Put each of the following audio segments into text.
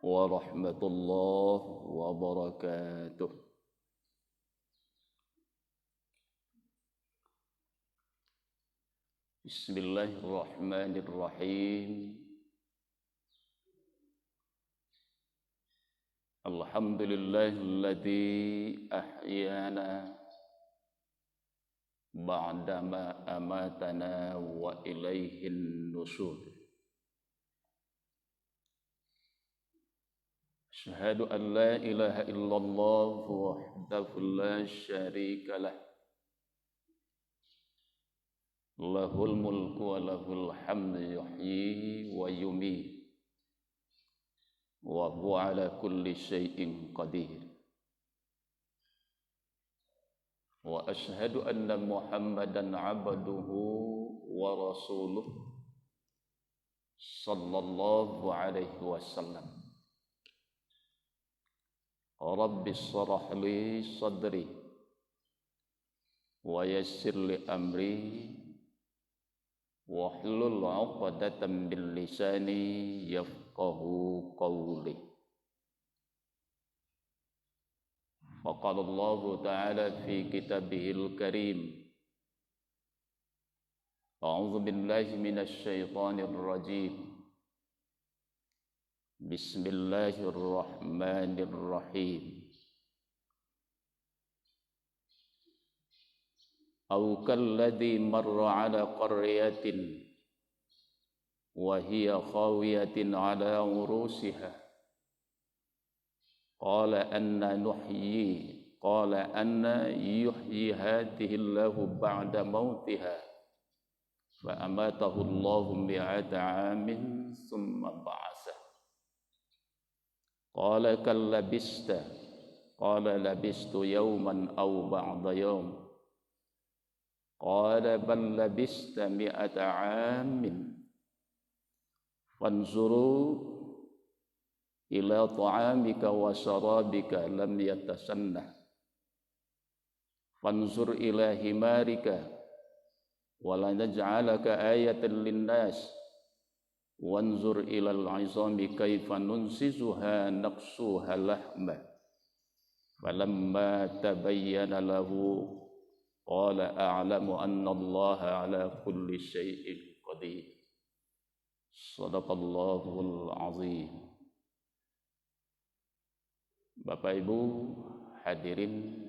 warahmatullahi wabarakatuh. Bismillahirrahmanirrahim. Alhamdulillahilladzi ahyana ba'dama amatana wa ilaihin nusur. Asyhadu an la ilaha illallah wahdahu la syarika lah. Lahul mulku wa lahul hamdu yuhyi wa yumiit. Wa huwa ala kulli syai'in qadir. Wa asyhadu anna Muhammadan abduhu wa rasuluh sallallahu alaihi wasallam. Rabbi shrah li sadri wa yassir li amri wahlul 'uqdatam min lisani yafqahu qawli. Faqala Allah Ta'ala fi kitabihil karim. A'udzu billahi minasy syaithanir rajim. Bismillahirrahmanirrahim. Aw kalladzi marra 'ala qaryatin wa hiya khawiyatin 'ala 'urusiha qala anna yuhyi hadhihi Allahu ba'da mautiha fa amatahu Allahu mi'ata 'amin thumma ba'atsahu qala kal labista qala labistu yawman aw ba'da yawm qala bal labista mi'ata 'amin fanzuru ila ta'amika wa syarabika lam yatasannah fanzur ila himarika wa la naj'alaka ayatan linnas wanzur ila al'izami kaifa nunsizuha naqsuha lahma falamma tabayyana lahu qala a'lamu anna Allaha ala kulli syai'in qadir. Shadaqallahul azim. Bapak Ibu hadirin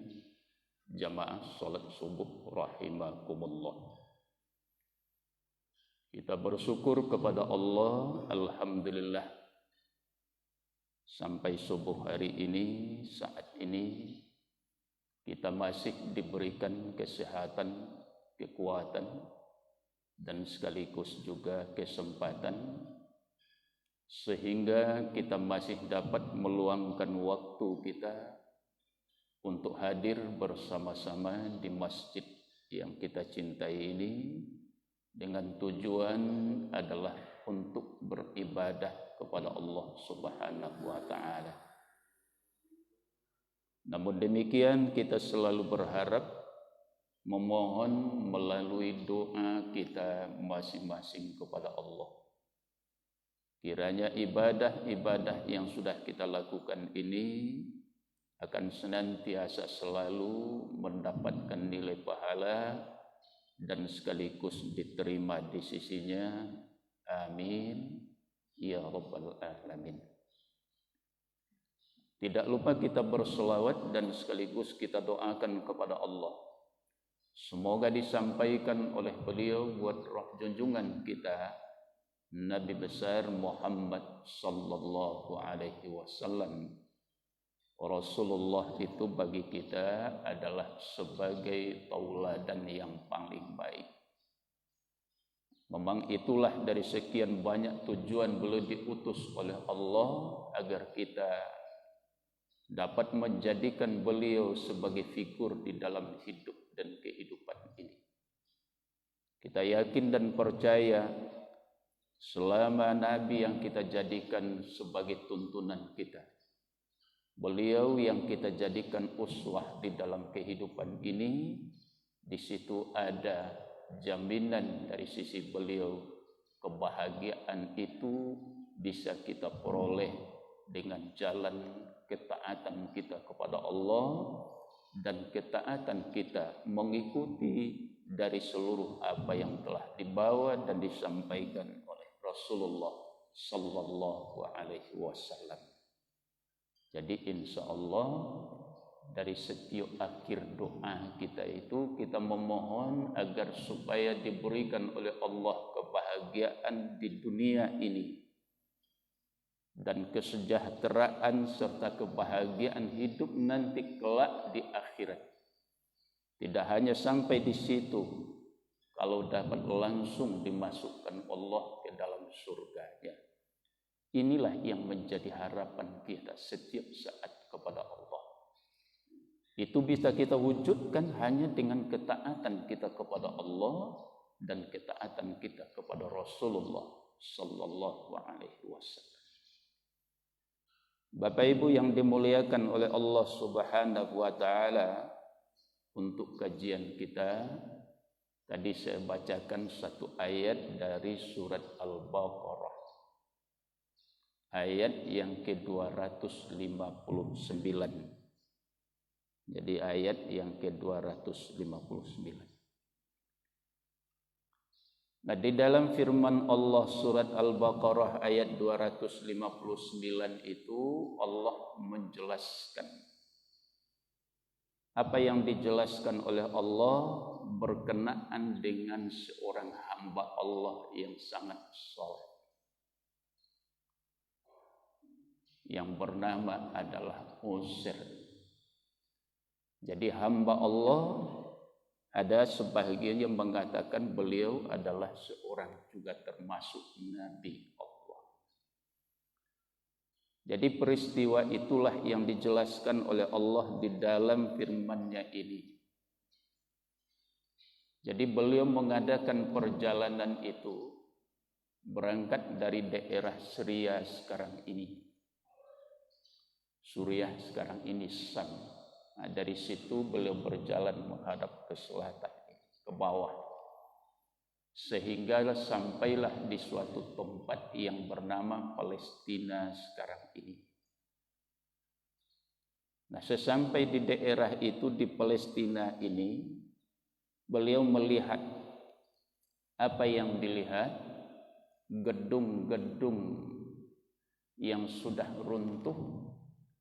jamaah salat subuh rahimakumullah. Kita bersyukur kepada Allah, alhamdulillah sampai subuh hari ini, saat ini kita masih diberikan kesehatan, kekuatan dan sekaligus juga kesempatan sehingga kita masih dapat meluangkan waktu kita untuk hadir bersama-sama di masjid yang kita cintai ini dengan tujuan adalah untuk beribadah kepada Allah Subhanahu wa taala. Namun demikian kita selalu berharap memohon melalui doa kita masing-masing kepada Allah. Kiranya ibadah-ibadah yang sudah kita lakukan ini akan senantiasa selalu mendapatkan nilai pahala dan sekaligus diterima di sisinya. Amin ya rabbal alamin. Tidak lupa kita berselawat dan sekaligus kita doakan kepada Allah. Semoga disampaikan oleh beliau buat roh junjungan kita Nabi besar Muhammad sallallahu alaihi wasallam. Rasulullah itu bagi kita adalah sebagai tauladan yang paling baik. Memang itulah dari sekian banyak tujuan beliau diutus oleh Allah agar kita dapat menjadikan beliau sebagai figur di dalam hidup dan kehidupan ini. Kita yakin dan percaya selama Nabi yang kita jadikan sebagai tuntunan kita, beliau yang kita jadikan uswah di dalam kehidupan ini, di situ ada jaminan dari sisi beliau kebahagiaan itu bisa kita peroleh dengan jalan ketaatan kita kepada Allah dan ketaatan kita mengikuti dari seluruh apa yang telah dibawa dan disampaikan oleh Rasulullah sallallahu alaihi wasallam. Jadi insya Allah dari setiap akhir doa kita itu kita memohon agar supaya diberikan oleh Allah kebahagiaan di dunia ini dan kesejahteraan serta kebahagiaan hidup nanti kelak di akhirat. Tidak hanya sampai di situ, kalau dapat langsung dimasukkan Allah ke dalam surganya. Inilah yang menjadi harapan kita setiap saat kepada Allah. Itu bisa kita wujudkan hanya dengan ketaatan kita kepada Allah dan ketaatan kita kepada Rasulullah sallallahu alaihi wasallam. Bapak Ibu yang dimuliakan oleh Allah Subhanahu wa taala, untuk kajian kita tadi saya bacakan satu ayat dari surat Al-Baqarah, ayat yang ke-259. Jadi ayat yang ke-259. Nah, di dalam firman Allah surat Al-Baqarah ayat 259 itu Allah menjelaskan apa yang dijelaskan oleh Allah berkenaan dengan seorang hamba Allah yang sangat saleh, yang bernama adalah Uzair. Jadi hamba Allah, ada sebagian yang mengatakan beliau adalah seorang juga termasuk Nabi Allah. Jadi peristiwa itulah yang dijelaskan oleh Allah di dalam firman-Nya ini. Jadi beliau mengadakan perjalanan itu berangkat dari daerah Syria sekarang ini. Suriah sekarang ini Sam. Nah, dari situ beliau berjalan menghadap ke selatan, ke bawah. Sehingga sampailah di suatu tempat yang bernama Palestina sekarang ini. Nah, sesampai di daerah itu, di Palestina ini, beliau melihat apa yang dilihat, gedung-gedung yang sudah runtuh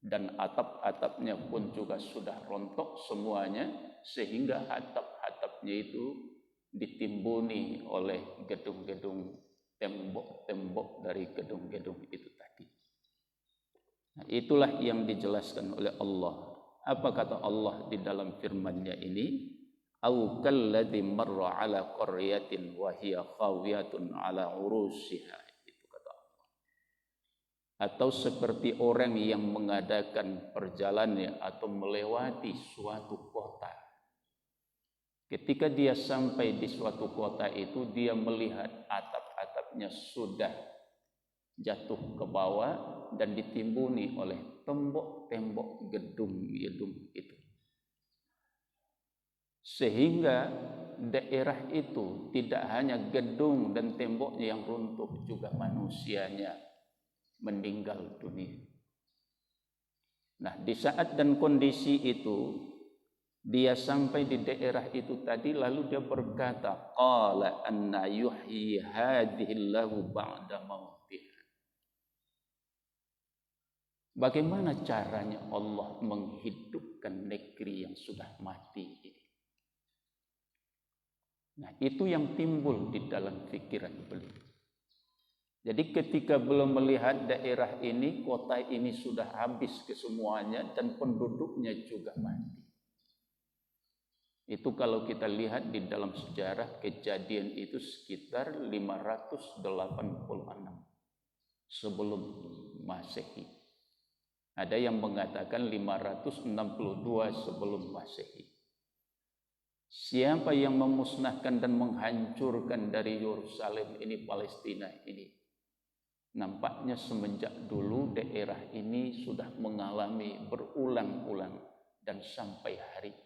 dan atap-atapnya pun juga sudah rontok semuanya, sehingga atap-atapnya itu ditimbuni oleh gedung-gedung, tembok-tembok dari gedung-gedung itu tadi. Nah, itulah yang dijelaskan oleh Allah. Apa kata Allah di dalam firman-Nya ini? Au kalladzi marra ala qaryatin wa hiya khawiyatun ala urushiha. Itu kata Allah. Atau seperti orang yang mengadakan perjalanan atau melewati suatu kota. Ketika dia sampai di suatu kota itu, dia melihat atap-atapnya sudah jatuh ke bawah dan ditimbuni oleh tembok-tembok gedung-gedung itu. Sehingga daerah itu tidak hanya gedung dan temboknya yang runtuh, juga manusianya meninggal dunia. Nah, di saat dan kondisi itu, dia sampai di daerah itu tadi, lalu dia berkata, qala anna yuhyi hadhillahu ba'da mautiha. Bagaimana caranya Allah menghidupkan negeri yang sudah mati ini? Nah, itu yang timbul di dalam pikiran beliau. Jadi ketika belum melihat daerah ini, kota ini sudah habis kesemuanya dan penduduknya juga mati. Itu kalau kita lihat di dalam sejarah, kejadian itu sekitar 586 sebelum Masehi. Ada yang mengatakan 562 sebelum Masehi. Siapa yang memusnahkan dan menghancurkan dari Yerusalem ini, Palestina ini? Nampaknya semenjak dulu daerah ini sudah mengalami berulang-ulang dan sampai hari ini.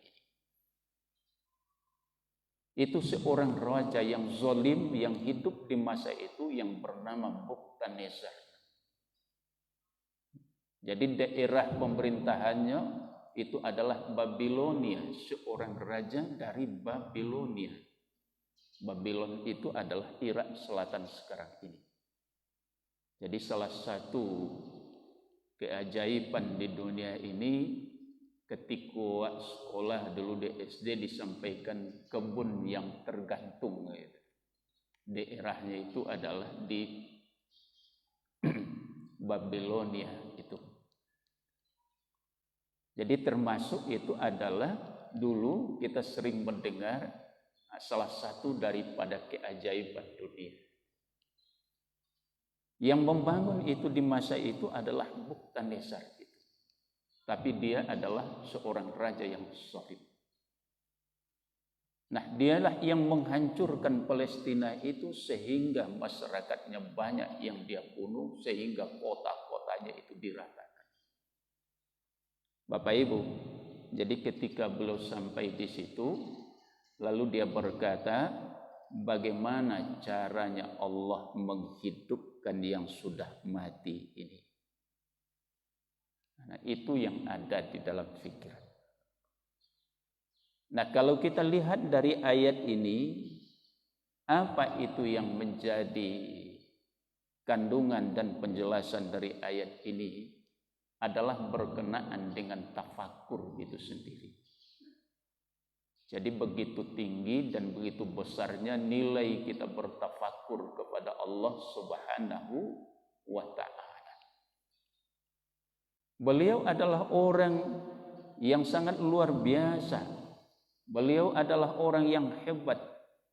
Itu seorang raja yang zalim yang hidup di masa itu yang bernama Bukhtannasar. Jadi daerah pemerintahannya itu adalah Babilonia, seorang raja dari Babilonia. Babylon itu adalah Irak Selatan sekarang ini. Jadi salah satu keajaiban di dunia ini, ketika sekolah dulu di SD disampaikan kebun yang tergantung, daerahnya itu adalah di Babilonia itu. Jadi termasuk itu adalah dulu kita sering mendengar salah satu daripada keajaiban dunia. Yang membangun itu di masa itu adalah Buktanesar itu. Tapi dia adalah seorang raja yang zalim. Nah, dialah yang menghancurkan Palestina itu sehingga masyarakatnya banyak yang dia bunuh, sehingga kota-kotanya itu diratakan. Bapak Ibu, jadi ketika beliau sampai di situ, lalu dia berkata, bagaimana caranya Allah menghidupkan yang sudah mati ini? Nah, itu yang ada di dalam pikiran. Nah, kalau kita lihat dari ayat ini, apa itu yang menjadi kandungan dan penjelasan dari ayat ini adalah berkenaan dengan tafakur itu sendiri. Jadi begitu tinggi dan begitu besarnya nilai kita bertafakur kepada Allah Subhanahu wa ta'ala. Beliau adalah orang yang sangat luar biasa. Beliau adalah orang yang hebat,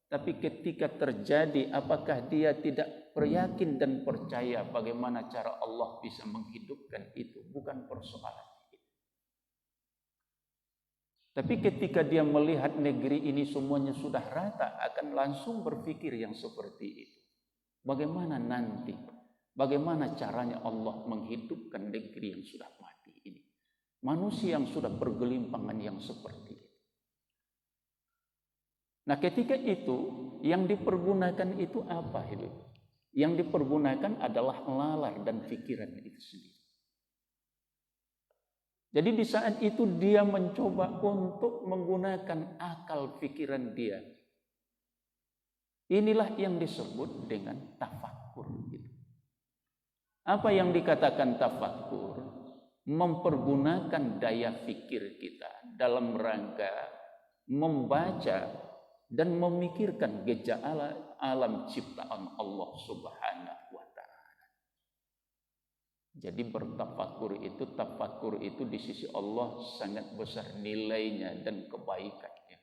tapi ketika terjadi, apakah dia tidak yakin dan percaya bagaimana cara Allah bisa menghidupkan itu? Bukan persoalan itu. Tapi ketika dia melihat negeri ini semuanya sudah rata, akan langsung berpikir yang seperti itu. Bagaimana nanti? Bagaimana caranya Allah menghidupkan negeri yang sudah mati ini? Manusia yang sudah bergelimpangan yang seperti itu. Nah, ketika itu yang dipergunakan itu apa itu? Yang dipergunakan adalah nalar dan pikiran itu sendiri. Jadi di saat itu dia mencoba untuk menggunakan akal pikiran dia. Inilah yang disebut dengan tafakkur. Apa yang dikatakan tafakkur? Mempergunakan daya pikir kita dalam rangka membaca dan memikirkan gejala alam ciptaan Allah Subhanahu wa ta'ala. Jadi bertafakur itu di sisi Allah sangat besar nilainya dan kebaikannya.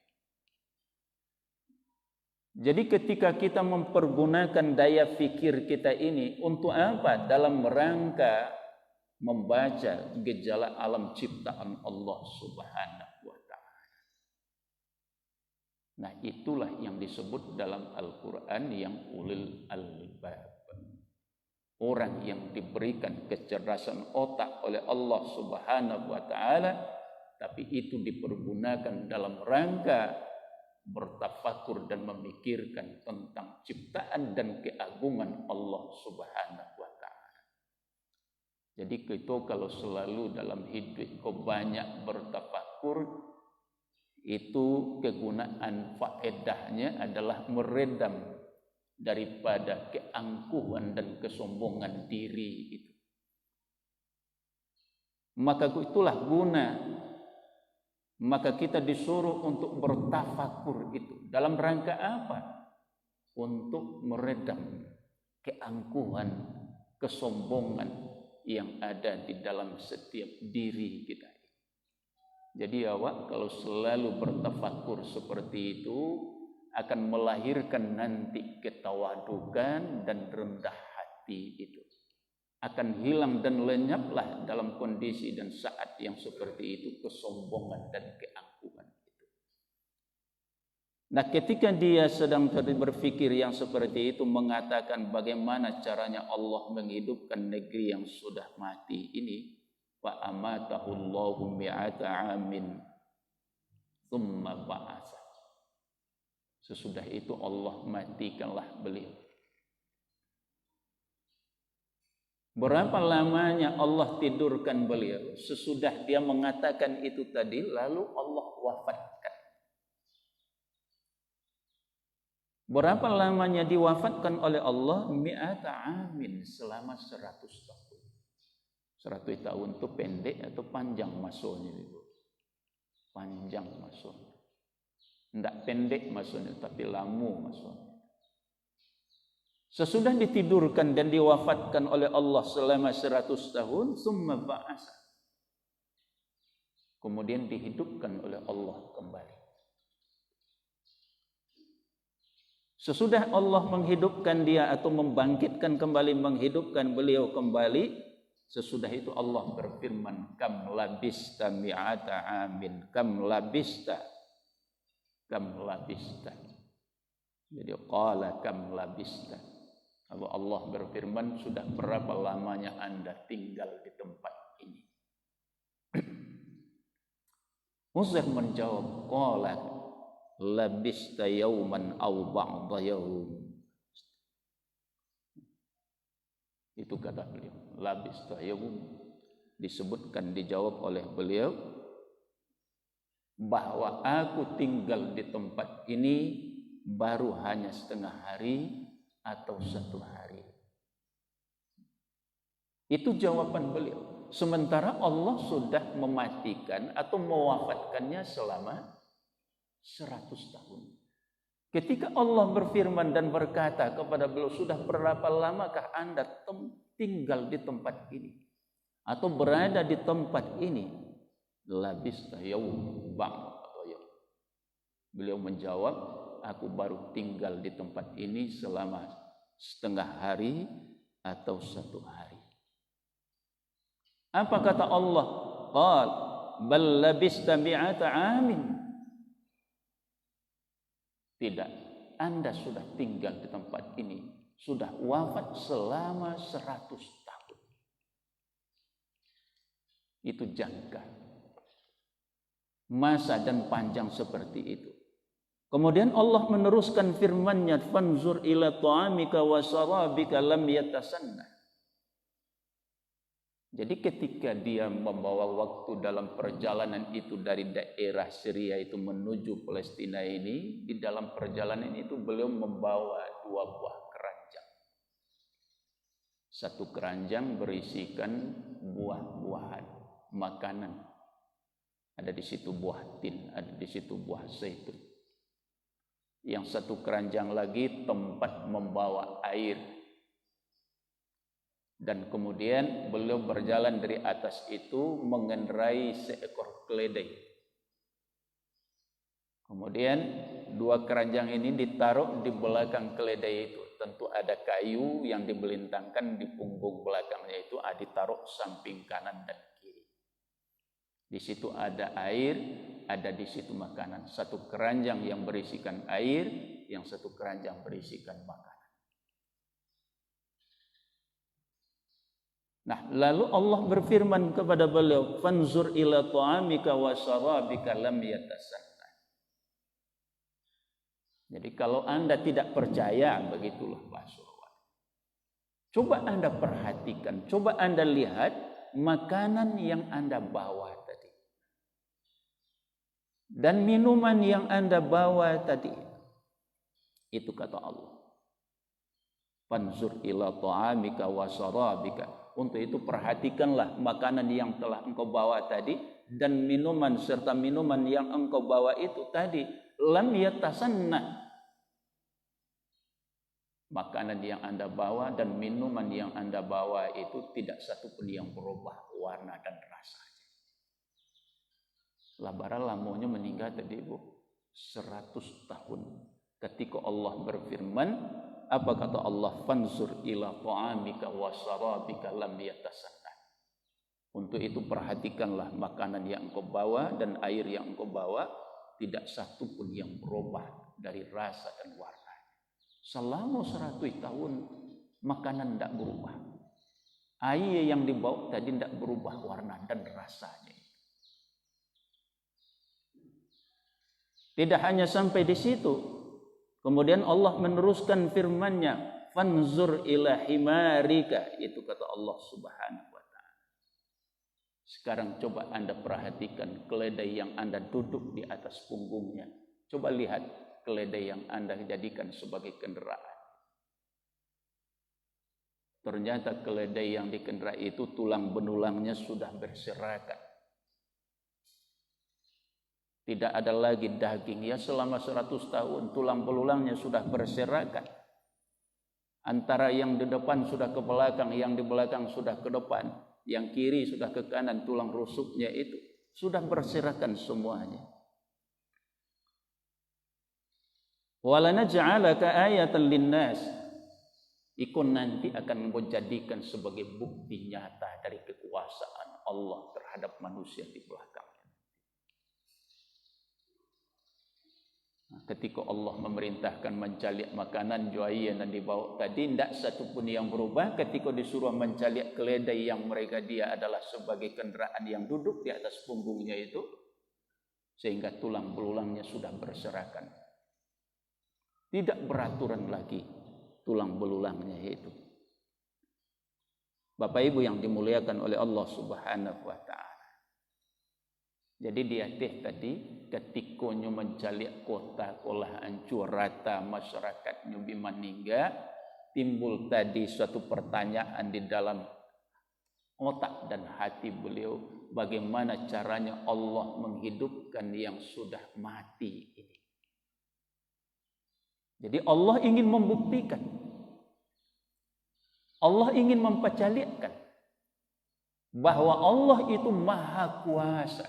Jadi ketika kita mempergunakan daya fikir kita ini untuk apa? Dalam rangka membaca gejala alam ciptaan Allah Subhanahu wa ta'ala. Nah, itulah yang disebut dalam Al-Quran yang ulil albab. Orang yang diberikan kecerdasan otak oleh Allah Subhanahu wa ta'ala, tapi itu dipergunakan dalam rangka bertafakur dan memikirkan tentang ciptaan dan keagungan Allah Subhanahu wa ta'ala. Jadi kita kalau selalu dalam hidup kau banyak bertafakur, itu kegunaan faedahnya adalah meredam daripada keangkuhan dan kesombongan diri itu. Maka itulah guna. Maka kita disuruh untuk bertafakur itu. Dalam rangka apa? Untuk meredam keangkuhan, kesombongan yang ada di dalam setiap diri kita. Jadi awak kalau selalu bertafakur seperti itu akan melahirkan nanti ketawadukan dan rendah hati itu. Akan hilang dan lenyaplah dalam kondisi dan saat yang seperti itu kesombongan dan keangkuhan itu. Nah, ketika dia sedang berpikir yang seperti itu, mengatakan bagaimana caranya Allah menghidupkan negeri yang sudah mati ini, fa amatahu Allahu mi'ata amin thumma ba'atsa. Sesudah itu Allah matikanlah beliau. Berapa lamanya Allah tidurkan beliau? Sesudah dia mengatakan itu tadi, lalu Allah wafatkan. Berapa lamanya diwafatkan oleh Allah? Mi'ata amin, selama 100 tahun. 100 tahun itu pendek atau panjang maksudnya itu? Panjang maksudnya. Tidak pendek maksudnya, tapi lama maksudnya. Sesudah ditidurkan dan diwafatkan oleh Allah selama 100 tahun, summa ba'asa. Kemudian dihidupkan oleh Allah kembali. Sesudah Allah menghidupkan dia atau membangkitkan kembali, menghidupkan beliau kembali, sesudah itu Allah berfirman, kam labista mi'ata amin, kam labista. Jadi qala kam labista. Kalau Allah berfirman, sudah berapa lamanya Anda tinggal di tempat ini? Uzair menjawab, qala labista yauman aw ba'da yaum. Itu kata beliau, labista yaum. Disebutkan, dijawab oleh beliau bahwa aku tinggal di tempat ini baru hanya setengah hari atau 1 hari. Itu jawaban beliau. Sementara Allah sudah mematikan atau mewafatkannya selama 100 tahun. Ketika Allah berfirman dan berkata kepada beliau, sudah berapa lamakah Anda tinggal di tempat ini atau berada di tempat ini? Labista yaum ba'da yaum. Beliau menjawab, aku baru tinggal di tempat ini selama setengah hari atau 1 hari. Apa kata Allah? Qal bal labista mi'ata amin. Tidak, Anda sudah tinggal di tempat ini, sudah wafat selama 100 tahun. Itu jangka masa dan panjang seperti itu. Kemudian Allah meneruskan firman-Nya, fanzur ila ta'amika wa sarabika lam yatasanna. Jadi ketika dia membawa waktu dalam perjalanan itu dari daerah Syria itu menuju Palestina ini, di dalam perjalanan itu beliau membawa 2 buah keranjang. 1 keranjang berisikan buah-buahan, makanan. Ada di situ buah tin, ada di situ buah zaitun. Yang 1 keranjang lagi tempat membawa air. Dan kemudian beliau berjalan dari atas itu mengendarai seekor keledai. Kemudian 2 keranjang ini ditaruh di belakang keledai itu. Tentu ada kayu yang dibelintangkan di punggung belakangnya itu, ditaruh samping kanan dan kiri. Di situ ada air, ada di situ makanan. 1 keranjang yang berisikan air, yang 1 keranjang berisikan makanan. Nah, lalu Allah berfirman kepada beliau, fanzur ila ta'amika wa sarabika lam yatasanna. Jadi kalau Anda tidak percaya, begitulah Pak Surwan. Coba Anda perhatikan, coba Anda lihat makanan yang Anda bawa tadi. Dan minuman yang Anda bawa tadi. Itu kata Allah. Fanzur ila ta'amika wa sarabika. Untuk itu perhatikanlah makanan yang telah engkau bawa tadi dan minuman serta minuman yang engkau bawa itu tadi lam yatasanna. Makanan yang Anda bawa dan minuman yang Anda bawa itu tidak satu pun yang berubah warna dan rasanya. Labara lamonya meninggal tadi Bu 100 tahun. Ketika Allah berfirman, apa kata Allah? Fanzur ila ta'amika wa sarabika lam yatasanna. Untuk itu perhatikanlah makanan yang engkau bawa dan air yang engkau bawa, tidak satu pun yang berubah dari rasa dan warna. Selama 100 tahun makanan tidak berubah. Air yang dibawa tadi tidak berubah warna dan rasanya. Tidak hanya sampai di situ. Kemudian Allah meneruskan firman-Nya, fanzur ila himarika, itu kata Allah Subhanahu wa taala. Sekarang coba Anda perhatikan keledai yang Anda duduk di atas punggungnya. Coba lihat keledai yang Anda jadikan sebagai kendaraan. Ternyata keledai yang dikendarai itu tulang benulangnya sudah berserakan. Tidak ada lagi daging. Ya selama 100 tahun tulang belulangnya sudah berserakan. Antara yang di depan sudah ke belakang, yang di belakang sudah ke depan, yang kiri sudah ke kanan, tulang rusuknya itu sudah berserakan semuanya. Walanaj'alaka ayatan linnas. Ikon nanti akan menjadikan sebagai bukti nyata dari kekuasaan Allah terhadap manusia di belakangnya. Ketika Allah memerintahkan mencaliak makanan juayan dan dibawa tadi, tidak satupun yang berubah. Ketika disuruh mencaliak keledai yang mereka dia adalah sebagai kendaraan yang duduk di atas punggungnya itu, sehingga tulang belulangnya sudah berserakan. Tidak beraturan lagi tulang belulangnya itu. Bapak Ibu yang dimuliakan oleh Allah Subhanahu wa taala. Jadi dia tadi ketikanya mencaliak kota olah hancur rata masyarakatnya bimaningga, timbul tadi suatu pertanyaan di dalam otak dan hati beliau, bagaimana caranya Allah menghidupkan yang sudah mati ini. Jadi Allah ingin membuktikan, Allah ingin mempercalikan bahwa Allah itu maha kuasa.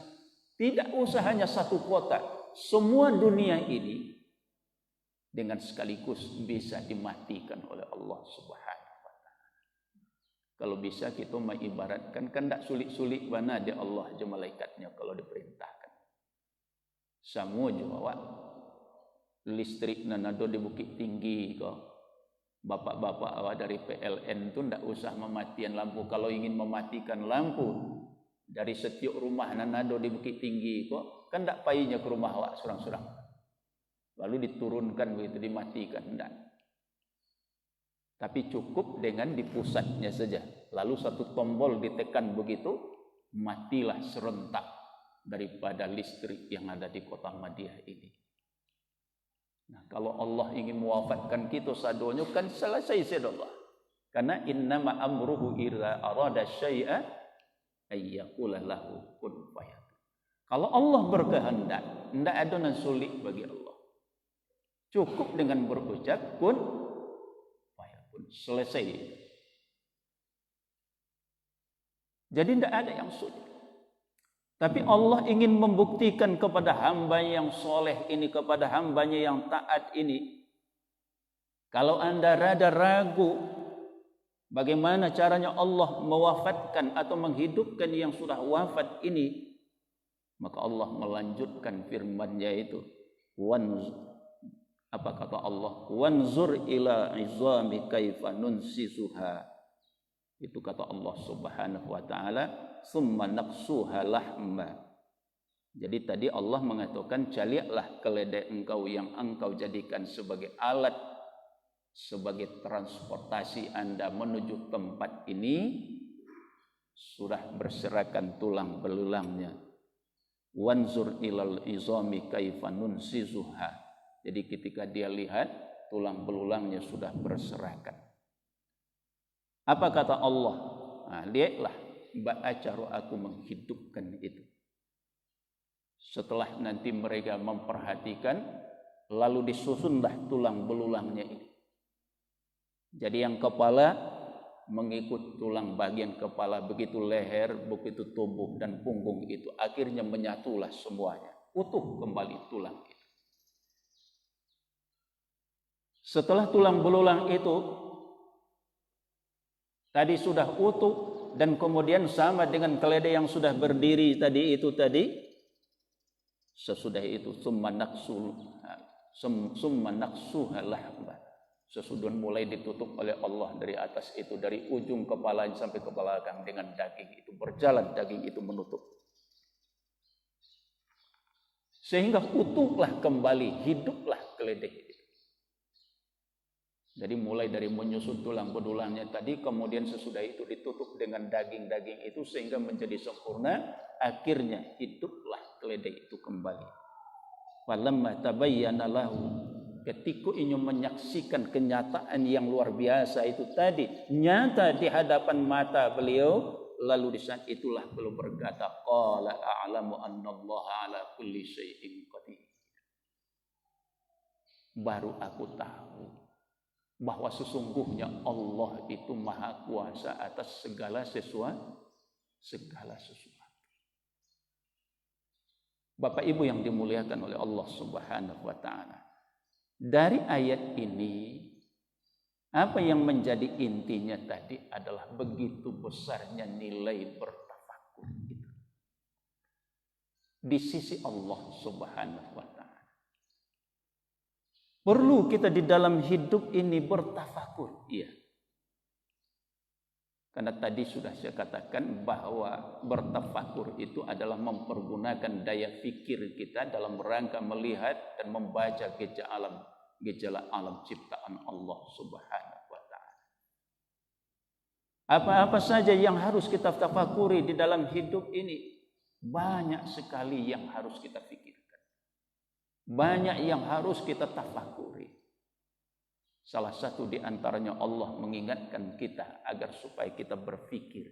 Tidak usah hanya satu kota, semua dunia ini dengan sekaligus bisa dimatikan oleh Allah Subhanahu wa taala. Kalau bisa kita mengibaratkan, kan tidak sulit-sulit mana dia Allah je malaikatnya kalau diperintahkan. Semua juga listrik nanado di Bukit Tinggi kok. Bapak-bapak awak dari PLN itu tidak usah mematikan lampu. Kalau ingin mematikan lampu dari setiap rumah nanado di Bukit Tinggi kok, kan tidak payahnya ke rumah awak surang-surang. Lalu diturunkan begitu, dimatikan, tidak. Tapi cukup dengan di pusatnya saja. Lalu satu tombol ditekan begitu, matilah serentak daripada listrik yang ada di kota Madinah ini. Nah, kalau Allah ingin mewafatkan kita sadonya kan selesai sedullah. Karena innama amruhu idza arada syai'a ayyaqula lahu kun fayakun. Kalau Allah berkehendak, tidak ada yang sulit bagi Allah. Cukup dengan berucap kun fayakun, selesai. Jadi tidak ada yang sulit. Tapi Allah ingin membuktikan kepada hamba yang soleh ini, kepada hambanya yang taat ini. Kalau Anda rada ragu bagaimana caranya Allah mewafatkan atau menghidupkan yang sudah wafat ini, maka Allah melanjutkan firman-Nya itu. Apa kata Allah? Wanzur ila izami kaifa nunsisuha. Itu kata Allah Subhanahu wa taala, summa naqsuha lahma. Jadi tadi Allah mengatakan, caliaklah keledai engkau yang engkau jadikan sebagai alat, sebagai transportasi Anda menuju tempat ini, sudah berserakan tulang belulangnya. Wanzur ilal izami kaifa nunsisuha. Jadi ketika dia lihat tulang belulangnya sudah berserakan. Apa kata Allah? Nah, lihatlah, ba'acaru aku menghidupkan itu. Setelah nanti mereka memperhatikan, lalu disusunlah tulang belulangnya ini. Jadi yang kepala mengikut tulang bagian kepala, begitu leher, begitu tubuh dan punggung itu. Akhirnya menyatulah semuanya. Utuh kembali tulang itu. Setelah tulang belulang itu tadi sudah utuh dan kemudian sama dengan keledai yang sudah berdiri tadi itu tadi. Sesudah itu summa naqsuha lahma. Sesudah mulai ditutup oleh Allah dari atas itu, dari ujung kepala sampai ke belakang dengan daging itu berjalan, daging itu menutup. Sehingga utuhlah kembali, hiduplah keledai itu. Jadi mulai dari menyusun tulang bedulangnya tadi, kemudian sesudah itu ditutup dengan daging-daging itu sehingga menjadi sempurna, akhirnya hiduplah keledai itu kembali. Falamma tabayyana lahu, ketika ingin menyaksikan kenyataan yang luar biasa itu tadi, nyata di hadapan mata beliau, lalu di saat itulah beliau berkata, qala a'lamu annallaha ala kulli syai'in qadir. Baru aku tahu bahwa sesungguhnya Allah itu maha kuasa atas segala sesuatu. Bapak Ibu yang dimuliakan oleh Allah Subhanahu wa taala. Dari ayat ini apa yang menjadi intinya tadi adalah begitu besarnya nilai bertafakur itu di sisi Allah Subhanahu wa taala. Perlu kita di dalam hidup ini bertafakur, iya. Karena tadi sudah saya katakan bahwa bertafakur itu adalah mempergunakan daya fikir kita dalam rangka melihat dan membaca gejala alam ciptaan Allah Subhanahu wa taala. Apa-apa saja yang harus kita tafakuri di dalam hidup ini, banyak sekali yang harus kita pikirkan. Banyak yang harus kita tafakuri. Salah satu di antaranya Allah mengingatkan kita agar supaya kita berpikir.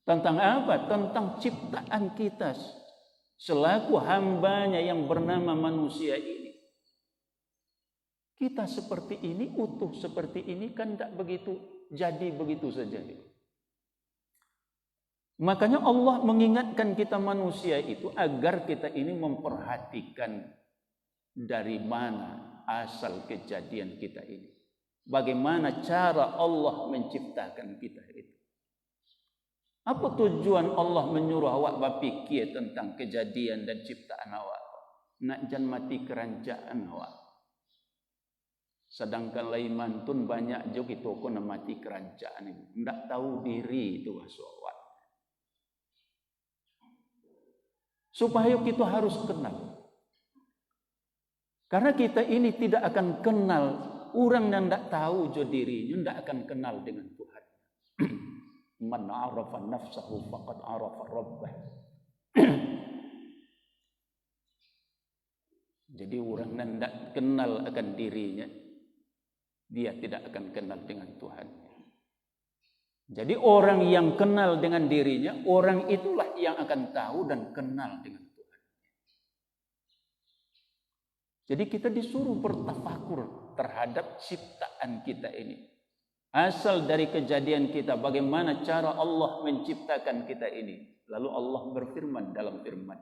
Tentang apa? Tentang ciptaan kita selaku hambanya yang bernama manusia ini. Kita seperti ini, utuh seperti ini kan tidak begitu jadi begitu saja. Makanya Allah mengingatkan kita manusia itu agar kita ini memperhatikan dari mana asal kejadian kita ini. Bagaimana cara Allah menciptakan kita itu. Apa tujuan Allah menyuruh awak berpikir tentang kejadian dan ciptaan awak? Nak jan mati kerajaan awak. Sedangkan lain mantun banyak juga itu aku nak mati kerajaan itu. Tidak tahu diri itu awak. Supaya kita harus kenal. Karena kita ini tidak akan kenal. Orang yang tidak tahu jo dirinya tidak akan kenal dengan Tuhan. Man arafa nafsahu faqad arafa rabbah. Jadi orang yang tidak kenal akan dirinya, dia tidak akan kenal dengan Tuhan. Jadi orang yang kenal dengan dirinya, orang itulah yang akan tahu dan kenal dengan Tuhan. Jadi kita disuruh bertafakur terhadap ciptaan kita ini. Asal dari kejadian kita, bagaimana cara Allah menciptakan kita ini. Lalu Allah berfirman dalam firman.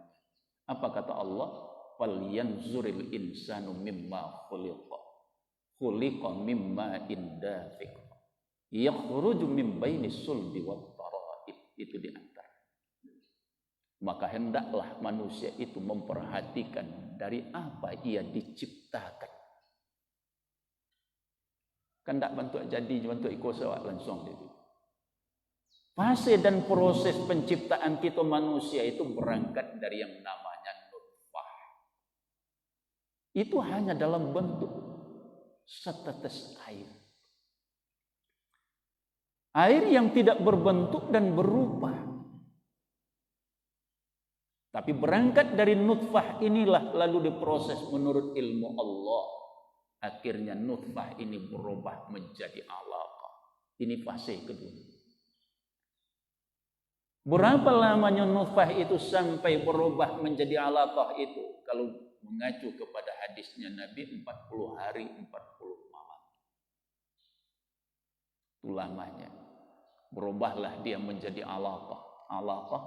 Apa kata Allah? Falyanzuril insanu mimma khuliqa. Khuliqa mimma indafiq. Yakhruju min baini sulbi wat tara'ib. Itu di antara. Maka hendaklah manusia itu memperhatikan dari apa ia diciptakan. Kan tak bentuk jadi bentuk ikut langsung itu. Fase dan proses penciptaan kita manusia itu berangkat dari yang namanya nutfah. Itu hanya dalam bentuk setetes air. Air yang tidak berbentuk dan berupa. Tapi berangkat dari nutfah inilah lalu diproses menurut ilmu Allah. Akhirnya nutfah ini berubah menjadi alaqah. Ini fase kedua. Berapa lamanya nutfah itu sampai berubah menjadi alaqah itu? Kalau mengacu kepada hadisnya Nabi 40 hari 40 malam. Itu lamanya. Berubahlah dia menjadi alaqah. Alaqah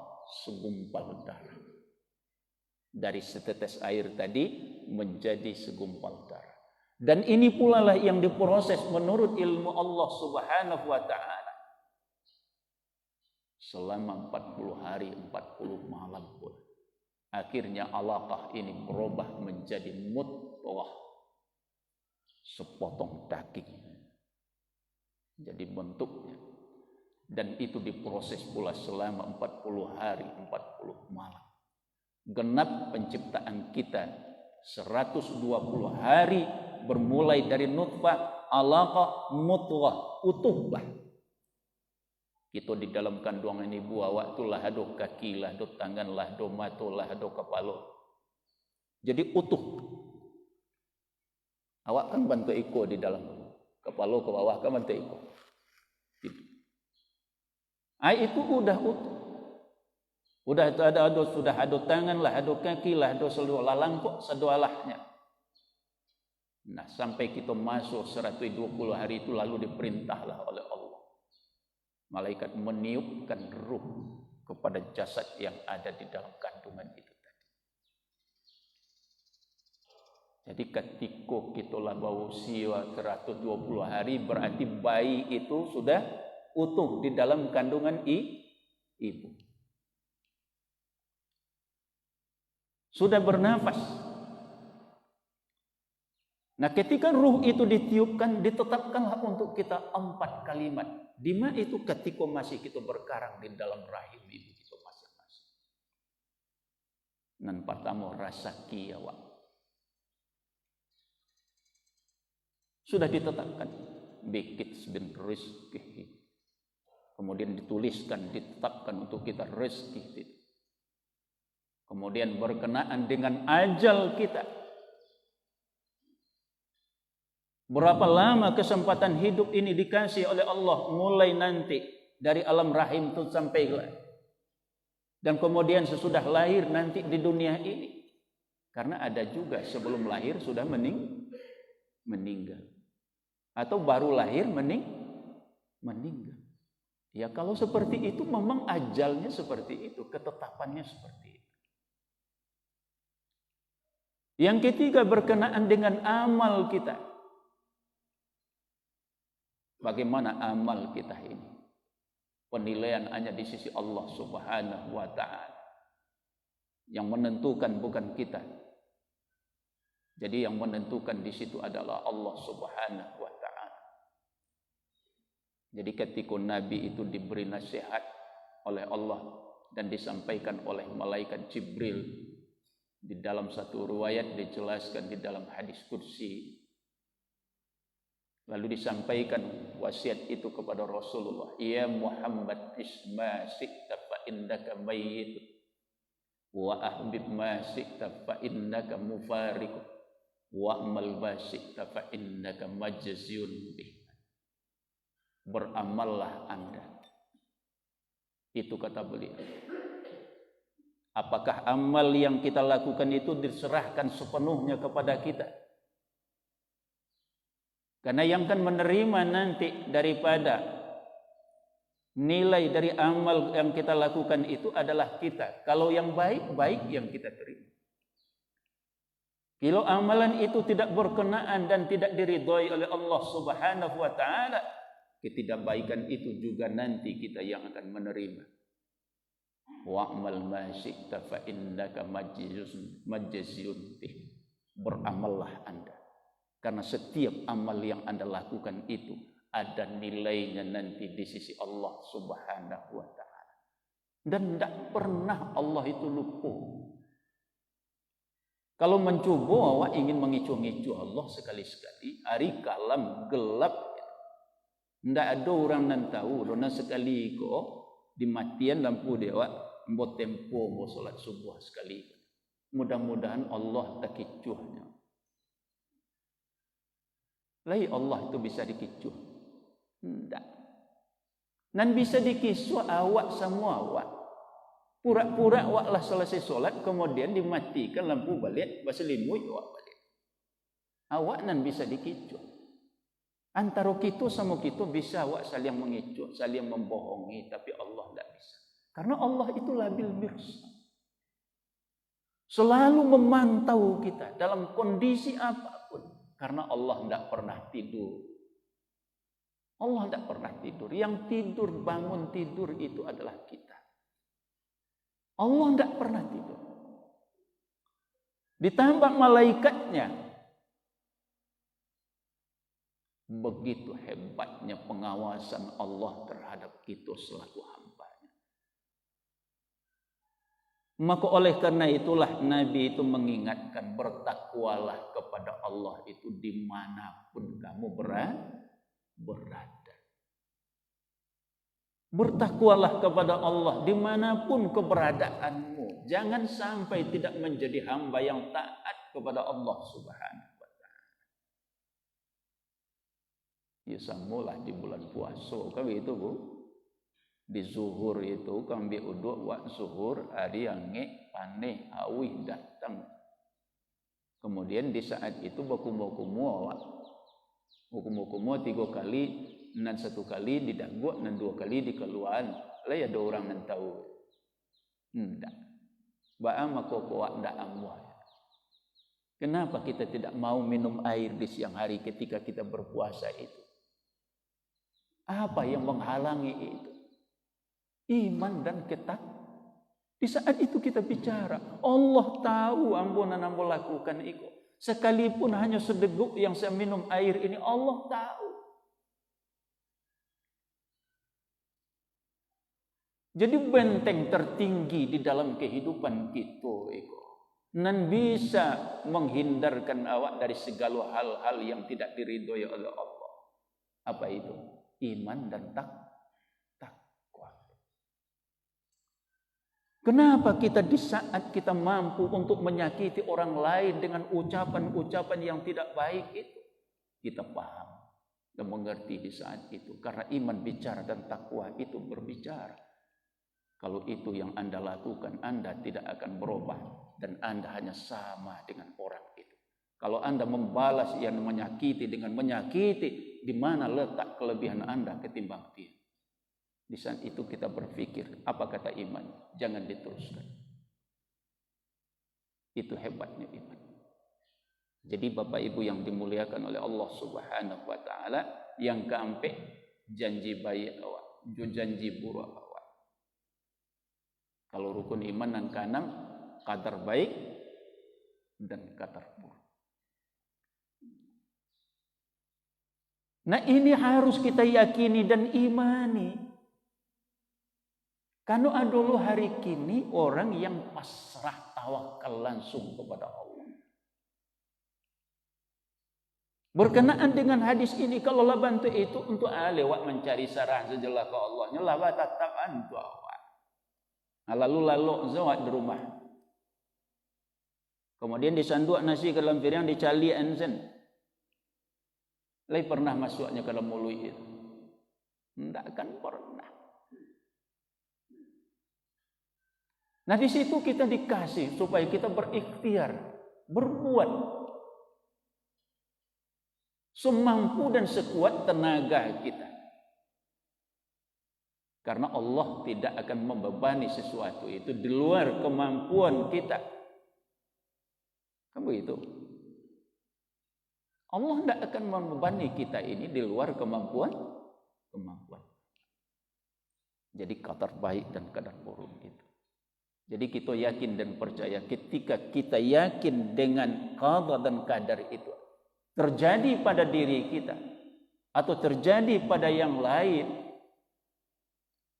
segumpal darah. Dari setetes air tadi menjadi segumpal darah. Dan ini pula lah yang diproses menurut ilmu Allah Subhanahu wa taala. Selama 40 hari 40 malam pun. Akhirnya alaqah ini berubah menjadi mudghah. Sepotong daging. Jadi bentuknya. Dan itu diproses pula selama 40 hari 40 malam. Genap penciptaan kita 120 hari bermulai dari nutfah, alaqah, mudghah, utuhlah. Kita di dalam kandungan ibu awak tu lah ada kaki lah, ada tangan lah, ada mata lah, ada kepala. Jadi utuh. Awak kan bantu iko di dalam kepala ke bawah kan bantu iko. Itu udah utuh. Sudah ada tangan lah, ada kaki lah, ada seluruh lalangkok sedualahnya. Nah, sampai kita masuk 120 hari itu lalu diperintahlah oleh Allah. Malaikat meniupkan ruh kepada jasad yang ada di dalam kandungan itu tadi. Jadi ketika kita lah berusia 120 hari berarti bayi itu sudah utuh di dalam kandungan ibu. Sudah bernafas. Nah, ketika ruh itu ditiupkan, ditetapkanlah untuk kita 4 kalimat. Di mana itu ketika masih kita berkarang di dalam rahim ibu kita masing-masing. Nan pertama rasa kiawa. Sudah ditetapkan. Bikit bin rizkihi. Kemudian dituliskan, ditetapkan untuk kita rezeki. Kemudian berkenaan dengan ajal kita. Berapa lama kesempatan hidup ini dikasih oleh Allah mulai nanti dari alam rahim itu sampai lahir. Dan kemudian sesudah lahir nanti di dunia ini. Karena ada juga sebelum lahir sudah meninggal. Atau baru lahir meninggal. Ya kalau seperti itu memang ajalnya seperti itu, ketetapannya seperti itu. Yang ketiga berkenaan dengan amal kita. Bagaimana amal kita ini? Penilaian hanya di sisi Allah Subhanahu wa ta'ala. Yang menentukan bukan kita. Jadi yang menentukan di situ adalah Allah Subhanahu wa ta'ala. Jadi ketika Nabi itu diberi nasihat oleh Allah dan disampaikan oleh malaikat Jibril, di dalam satu riwayat dijelaskan di dalam hadis kursi. Lalu disampaikan wasiat itu kepada Rasulullah. Ya Muhammad isma syi'ta fa innaka mayyit. Wa ahbib ma syi'ta fa innaka mufariq. Wa amal ma syi'ta fa innaka majziyun bih. Beramallah Anda. Itu kata beliau. Apakah amal yang kita lakukan itu diserahkan sepenuhnya kepada kita? Karena yang akan menerima nanti daripada nilai dari amal yang kita lakukan itu adalah kita. Kalau yang baik yang kita terima. Kalau amalan itu tidak berkenaan dan tidak diridhoi oleh Allah Subhanahu wa ta'ala, ketidakbaikan itu juga nanti kita yang akan menerima. Wa'mal ma syi'ta fa innaka majziyun bih. Beramallah Anda. Karena setiap amal yang Anda lakukan itu ada nilainya nanti di sisi Allah Subhanahu wa ta'ala. Dan tidak pernah Allah itu lupa. Kalau mencoba awak ingin mengicu-ngicu Allah sekali-sekali, hari kalam gelap. Tidak ada orang yang tahu. Karena sekali kok dimatian lampu dewa, mbok tempo mau solat subuh sekali. Mudah-mudahan Allah tak kicuhnya. Lai Allah itu bisa dikicuh. Tidak. Dan bisa dikisuh awak semua awak. Pura-pura awak lah selesai solat, kemudian dimatikan lampu balik, berselimut awak balik. Awak nan bisa dikicuh. Antara kita sama kita bisa awak saling mengicuh, saling membohongi, tapi Allah tidak bisa. Karena Allah itu labil mirsad. Selalu memantau kita dalam kondisi apapun. Karena Allah tidak pernah tidur. Allah tidak pernah tidur. Yang tidur, bangun tidur itu adalah kita. Allah tidak pernah tidur. Ditambah malaikatnya. Begitu hebatnya pengawasan Allah terhadap kita selaku hambanya. Maka oleh karena itulah Nabi itu mengingatkan, bertakwalah kepada Allah itu dimanapun kamu berada. Bertakwalah kepada Allah dimanapun keberadaanmu. Jangan sampai tidak menjadi hamba yang taat kepada Allah Subhanahu wa ta'ala. Ya samulah di bulan puasa. Kan itu Bu. Di zuhur itu kami uduk wak zuhur hari yang paneh awih datang. Kemudian di saat itu bakumu-kumu 3 kali nan 1 kali di dagu nan 2 kali di keluaran. Lah ada orang nan tahu. Ndak. Ba mako ko ndak amwa. Kenapa kita tidak mau minum air di siang hari ketika kita berpuasa itu? Apa yang menghalangi itu? Iman dan ketakwaan. Di saat itu kita bicara, Allah tahu ampunan ambo lakukan itu. Sekalipun hanya sedeguk yang saya minum air ini, Allah tahu. Jadi benteng tertinggi di dalam kehidupan kita itu, nan bisa menghindarkan awak dari segala hal-hal yang tidak diridhoi oleh Allah. Apa itu? Iman dan takwa. Kenapa kita di saat kita mampu untuk menyakiti orang lain dengan ucapan-ucapan yang tidak baik itu, kita paham dan mengerti di saat itu. Karena iman bicara dan takwa itu berbicara. Kalau itu yang Anda lakukan, Anda tidak akan berubah dan Anda hanya sama dengan orang itu. Kalau Anda membalas yang menyakiti dengan menyakiti, di mana letak kelebihan Anda ketimbang dia? Di saat itu kita berpikir, apa kata iman? Jangan diteruskan. Itu hebatnya iman. Jadi Bapak Ibu yang dimuliakan oleh Allah Subhanahu wa ta'ala, yang keempat, janji baik awak, janji buruk awak. Kalau rukun iman dan kanam, kadar baik dan kadar buruk. Nah ini harus kita yakini dan imani. Karena dulu hari kini orang yang pasrah tawakal langsung kepada Allah. Berkenaan dengan hadis ini, kalau lah bantu itu untuk lewat mencari sarah sejelah ke Allah. Nyalah tetap antu awak. Lalu zawat di rumah. Kemudian disanduk nasi ke dalam piring dicali enzen. Lai pernah masuknya ke dalam mulut itu? Tidak akan pernah. Nah di situ kita dikasih supaya kita berikhtiar, berbuat semampu dan sekuat tenaga kita. Karena Allah tidak akan membebani sesuatu itu di luar kemampuan kita. Kan begitu? Allah tidak akan membebani kita ini di luar kemampuan. Jadi kadar baik dan kadar buruk itu. Jadi kita yakin dan percaya ketika kita yakin dengan qada dan qadar itu terjadi pada diri kita atau terjadi pada yang lain,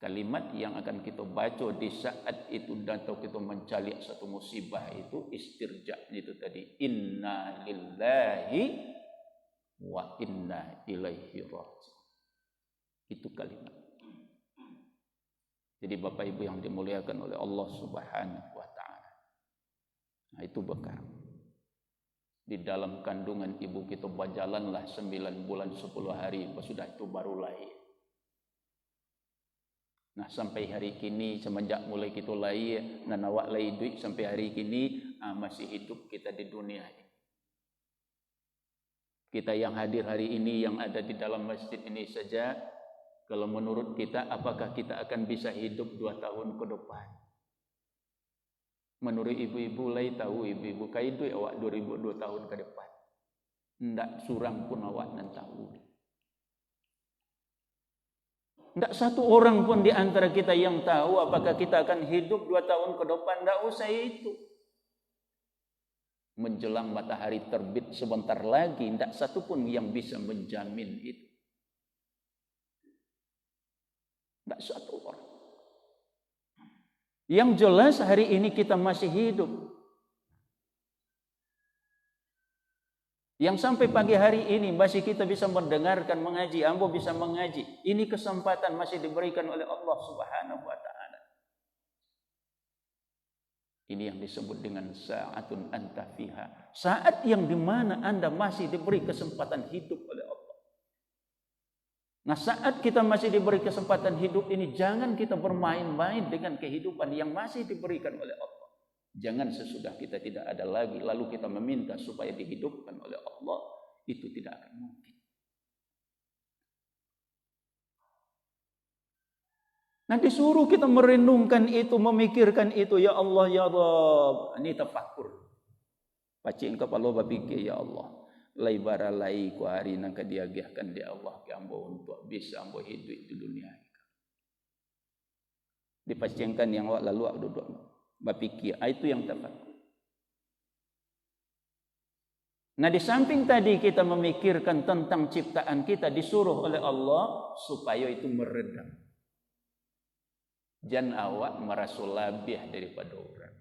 kalimat yang akan kita baca di saat itu dan atau kita mencari satu musibah itu istirja itu tadi, inna lillahi wa inna ilaihi raji'un. Itu kalimat. Jadi Bapak Ibu yang dimuliakan oleh Allah Subhanahu wa ta'ala. Nah itu bekal. Di dalam kandungan ibu kita berjalanlah 9 bulan 10 hari. Sudah itu baru lahir. Nah sampai hari kini semenjak mulai kita lahir. Dan awak lahir duit sampai hari kini masih hidup kita di dunia ini. Kita yang hadir hari ini yang ada di dalam masjid ini saja. Kalau menurut kita, apakah kita akan bisa hidup 2 tahun ke depan? Menurut ibu-ibu, lai tahu ibu-ibu kaitu awak 2002 tahun ke depan. Ndak surang pun awak nan tahu. Ndak satu orang pun di antara kita yang tahu apakah kita akan hidup 2 tahun ke depan. Ndak usah itu. Menjelang matahari terbit sebentar lagi, ndak satu pun yang bisa menjamin itu. Tidak satu orang. Yang jelas hari ini kita masih hidup. Yang sampai pagi hari ini masih kita bisa mendengarkan mengaji, ambo bisa mengaji. Ini kesempatan masih diberikan oleh Allah Subhanahu wa taala. Ini yang disebut dengan sa'atun anta fiha. Saat yang dimana Anda masih diberi kesempatan hidup oleh Allah. Nah, saat kita masih diberi kesempatan hidup ini, jangan kita bermain-main dengan kehidupan yang masih diberikan oleh Allah. Jangan sesudah kita tidak ada lagi, lalu kita meminta supaya dihidupkan oleh Allah. Itu tidak akan mungkin. Nah, disuruh kita merenungkan itu, memikirkan itu. Ya Allah, ya Rabb. Ini tafakur. Pacing kepala berpikir, ya Allah. Lai baralai ku hari nang kadiagihkan dia Allah ke ambo untuk bisa ambo hidup di dunia. Dipacingkan yang awak lalu awak duduk berpikir. Itu yang tafakur. Nah, di samping tadi kita memikirkan tentang ciptaan kita, disuruh oleh Allah supaya itu meredam. Jangan awak merasa lebih daripada orang.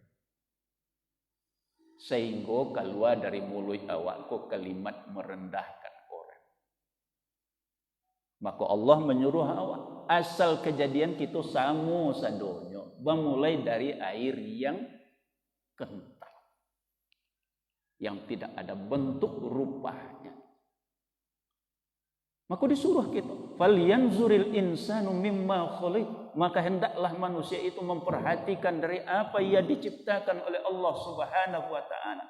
Sehingga keluar dari mulut awak kok kalimat merendahkan orang. Maka Allah menyuruh awak. Asal kejadian kita sama sadonyo. Memulai dari air yang kental. Yang tidak ada bentuk rupanya. Maka disuruh kita. Falyanzuril insanu mimma khuliq. Maka hendaklah manusia itu memperhatikan dari apa ia diciptakan oleh Allah Subhanahu wa taala.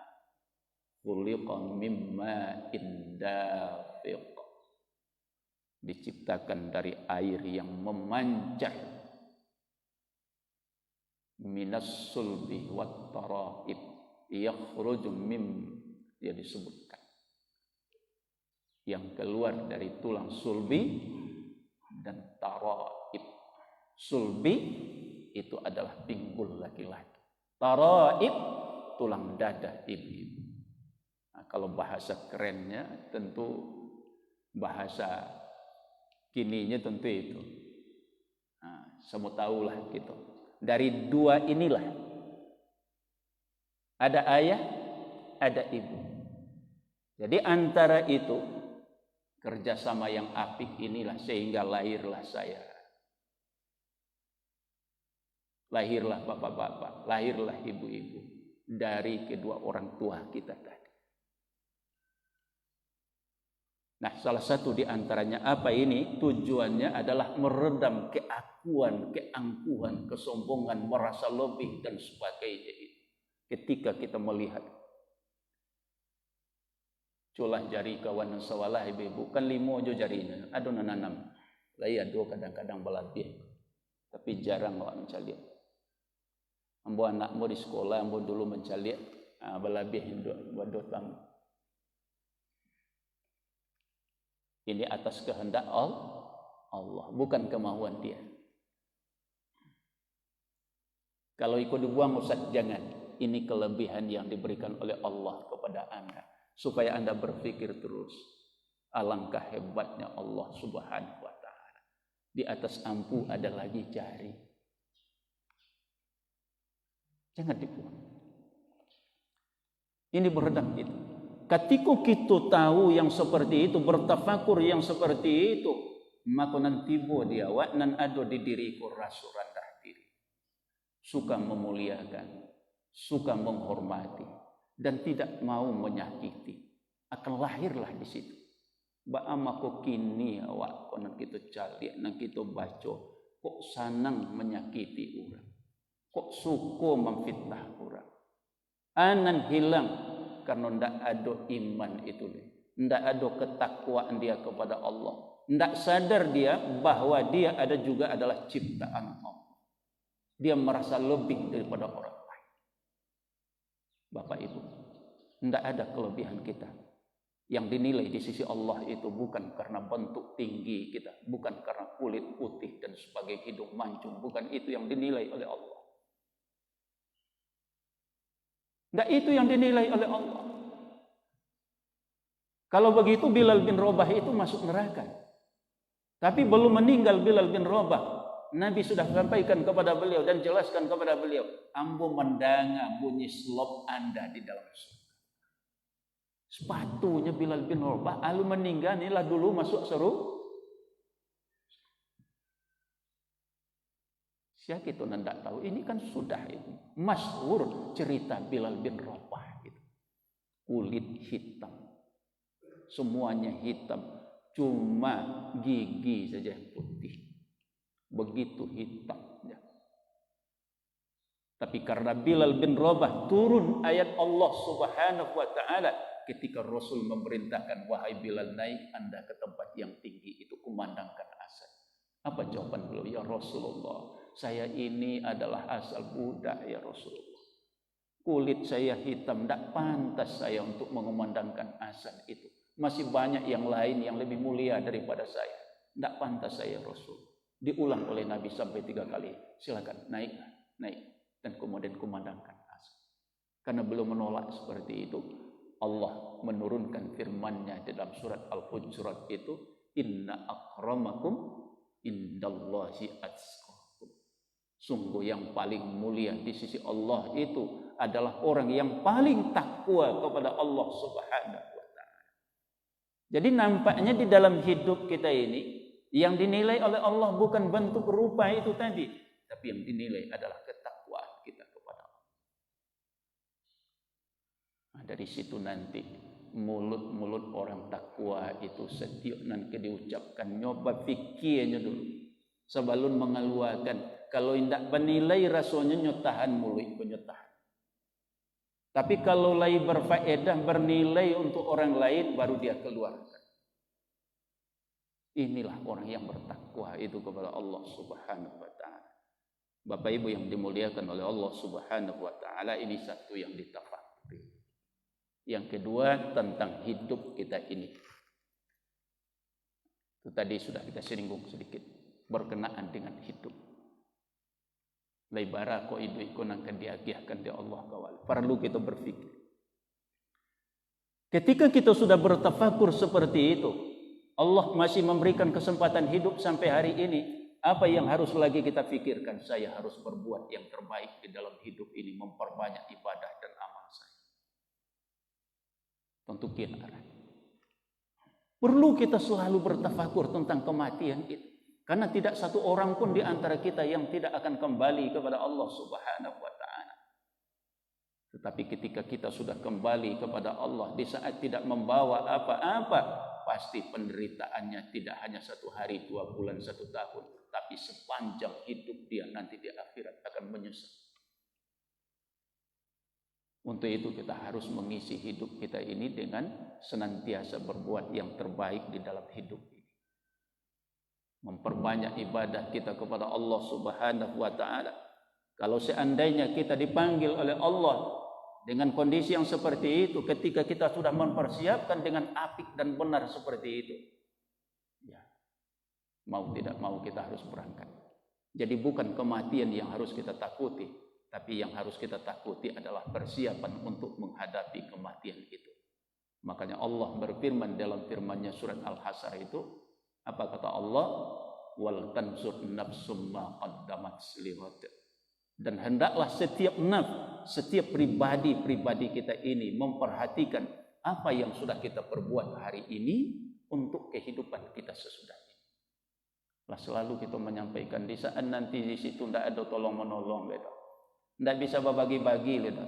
Khuliqa mimma indafiq. Diciptakan dari air yang memancar. Minas sulbi wat taraib. Yakhruju mim, dia disebutkan. Yang keluar dari tulang sulbi dan taraib. Sulbi itu adalah pinggul laki-laki. Taraib tulang dada ibu-ibu. Nah, kalau bahasa kerennya tentu bahasa kininya tentu itu. Nah, semua tahulah gitu. Dari dua inilah ada ayah, ada ibu. Jadi antara itu kerjasama yang apik inilah sehingga lahirlah saya. Lahirlah bapak-bapak, lahirlah ibu-ibu dari kedua orang tua kita tadi. Nah, salah satu di antaranya apa ini? Tujuannya adalah meredam keakuan, keangkuhan, kesombongan, merasa lebih dan sebagainya itu. Ketika kita melihat culah jari kawan sawalah ibu-ibu kan limo jo jarinya, ada nanam. Lah iya do kadang-kadang belabih. Tapi jarang awak mencari. Ambo anakmu di sekolah, ambo dulu mencari belabih buat dotang. Ini atas kehendak Allah, bukan kemauan dia. Kalau ikut dibuang Ustaz, jangan. Ini kelebihan yang diberikan oleh Allah kepada Anda. Supaya Anda berpikir terus. Alangkah hebatnya Allah Subhanahu wa ta'ala. Di atas ampu ada lagi jari. Jangan dibuang. Ini beredam itu. Ketika kita tahu yang seperti itu, bertafakur yang seperti itu, maka nanti dia awak nan ada di diriku rasa rendah diri. Suka memuliakan, suka menghormati, dan tidak mau menyakiti. Akan lahirlah di situ. Ba'ama kok kini awak konon kita cari, nak kita baca, kok senang menyakiti orang. Kok suko memfitnah orang. Anan hilang karena ndak ada iman itu. Ndak ada ketakwaan dia kepada Allah. Ndak sadar dia bahwa dia ada juga adalah ciptaan Allah. Dia merasa lebih daripada orang lain. Bapak Ibu, ndak ada kelebihan kita. Yang dinilai di sisi Allah itu bukan karena bentuk tinggi kita, bukan karena kulit putih dan sebagai hidung mancung, bukan itu yang dinilai oleh Allah. Nggak itu yang dinilai oleh Allah. Kalau begitu Bilal bin Rabah itu masuk neraka. Tapi belum meninggal Bilal bin Rabah. Nabi sudah sampaikan kepada beliau dan jelaskan kepada beliau. Ambo mendanga bunyi slop Anda di dalam surga. Sepatunya Bilal bin Rabah alu meninggal inilah dulu masuk seru. Siapa itu tidak tahu. Ini kan sudah itu masyhur cerita Bilal bin Rabah itu. Kulit hitam. Semuanya hitam. Cuma gigi saja yang putih. Begitu hitamnya. Tapi karena Bilal bin Rabah turun ayat Allah Subhanahu wa taala ketika Rasul memerintahkan, wahai Bilal, naik Anda ke tempat yang tinggi itu, kumandangkan azan. Apa jawaban beliau? Ya Rasulullah, saya ini adalah asal budak ya Rasulullah. Kulit saya hitam, tidak pantas saya untuk mengumandangkan azan itu. Masih banyak yang lain yang lebih mulia daripada saya. Tidak pantas saya Rasul. Diulang oleh Nabi sampai 3 kali. Silakan naik. Dan kemudian kumandangkan azan. Karena belum menolak seperti itu, Allah menurunkan firman-Nya dalam surat Al-Hujurat itu, inna akramakum indallahi atqakum. Sungguh yang paling mulia di sisi Allah itu adalah orang yang paling takwa kepada Allah Subhanahu wa taala. Jadi nampaknya di dalam hidup kita ini yang dinilai oleh Allah bukan bentuk rupa itu tadi, tapi yang dinilai adalah ketakwaan kita kepada Allah. Nah, dari situ nanti mulut-mulut orang takwa itu setiap nanti diucapkan, nyoba fikirnya dulu sebelum mengeluarkan. Kalau tidak bernilai rasanya nyotahan mulut penyotahan. Tapi kalau lagi berfaedah bernilai untuk orang lain baru dia keluarkan. Inilah orang yang bertakwa itu kepada Allah Subhanahu wa taala. Bapak Ibu yang dimuliakan oleh Allah Subhanahu wa taala, ini satu yang ditafakuri. Yang kedua tentang hidup kita ini. Itu tadi sudah kita singgung sedikit berkenaan dengan hidup. Laibara ko idu ikon akan diagiahkan di Allah kawal. Perlu kita berpikir. Ketika kita sudah bertafakur seperti itu, Allah masih memberikan kesempatan hidup sampai hari ini. Apa yang harus lagi kita pikirkan? Saya harus berbuat yang terbaik di dalam hidup ini, memperbanyak ibadah dan amal saya. Tentu kita perlu kita selalu bertafakur tentang kematian itu. Karena tidak satu orang pun di antara kita yang tidak akan kembali kepada Allah Subhanahu wa taala. Tetapi ketika kita sudah kembali kepada Allah, di saat tidak membawa apa-apa, pasti penderitaannya tidak hanya 1 hari, 2 bulan, 1 tahun, tapi sepanjang hidup dia nanti di akhirat akan menyesal. Untuk itu kita harus mengisi hidup kita ini dengan senantiasa berbuat yang terbaik di dalam hidup ini. Memperbanyak ibadah kita kepada Allah Subhanahu wa taala. Kalau seandainya kita dipanggil oleh Allah dengan kondisi yang seperti itu, ketika kita sudah mempersiapkan dengan apik dan benar seperti itu, ya, mau tidak mau kita harus berangkat. Jadi bukan kematian yang harus kita takuti, tapi yang harus kita takuti adalah persiapan untuk menghadapi kematian itu. Makanya Allah berfirman dalam firman-Nya surat Al-Hasyr itu, apa kata Allah? Wal tanzur nafsum ma qaddamat liwat. Dan hendaklah setiap nafs, setiap pribadi kita ini memperhatikan apa yang sudah kita perbuat hari ini untuk kehidupan kita sesudah ini. Lah selalu kita menyampaikan di saat nanti di situ tidak ada tolong menolong, gitu. Tidak bisa berbagi-bagi, gitu.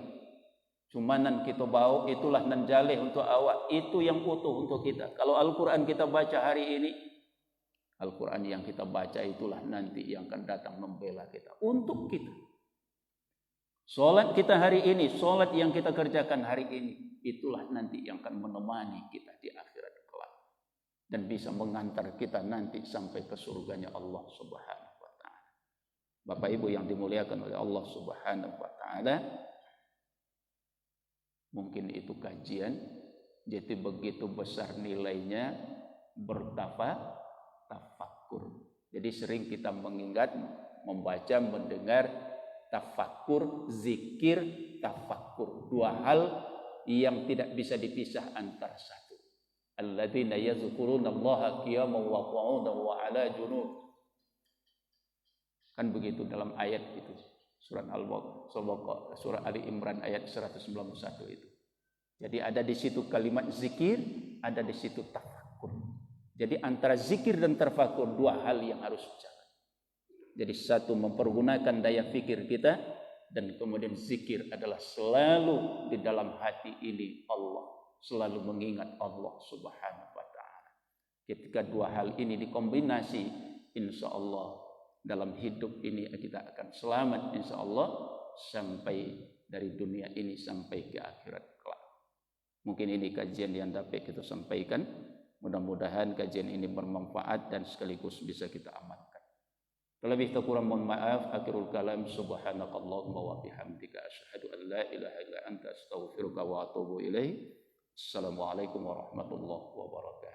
Cumanan kita bawa itulah nanjale untuk awak, itu yang utuh untuk kita. Kalau Al-Quran kita baca hari ini, Al-Quran yang kita baca itulah nanti yang akan datang membela kita untuk kita. Solat kita hari ini, solat yang kita kerjakan hari ini, itulah nanti yang akan menemani kita di akhirat kelak dan bisa mengantar kita nanti sampai ke surganya Allah Subhanahu wa taala. Bapak Ibu yang dimuliakan oleh Allah Subhanahu wa taala, mungkin itu kajian, jadi begitu besar nilainya bertafakur. Jadi sering kita mengingat, membaca, mendengar tafakur, zikir, tafakur. 2 hal yang tidak bisa dipisah antara satu. Alladzina yazkurunallaha qiyaman wa qu'udan wa 'ala junud. Kan begitu dalam ayat itu. Surat Al-Baqarah, surah Ali Imran ayat 191 itu. Jadi ada di situ kalimat zikir, ada di situ tafakur. Jadi antara zikir dan tafakur dua hal yang harus jalan. Jadi satu mempergunakan daya fikir kita, dan kemudian zikir adalah selalu di dalam hati ini Allah, selalu mengingat Allah Subhanahu wa taala. Ketika dua hal ini dikombinasi, insya Allah dalam hidup ini kita akan selamat insya Allah sampai dari dunia ini sampai ke akhirat kelak. Mungkin ini kajian yang dapat kita sampaikan. Mudah-mudahan kajian ini bermanfaat dan sekaligus bisa kita amalkan. Terlebih kurang mohon maaf. Akhirul kalam, subhanakallahumma wa bihamdika asyhadu an la ilaha illa anta astaghfiruka wa atubu ilaik. Assalamualaikum warahmatullahi wabarakatuh.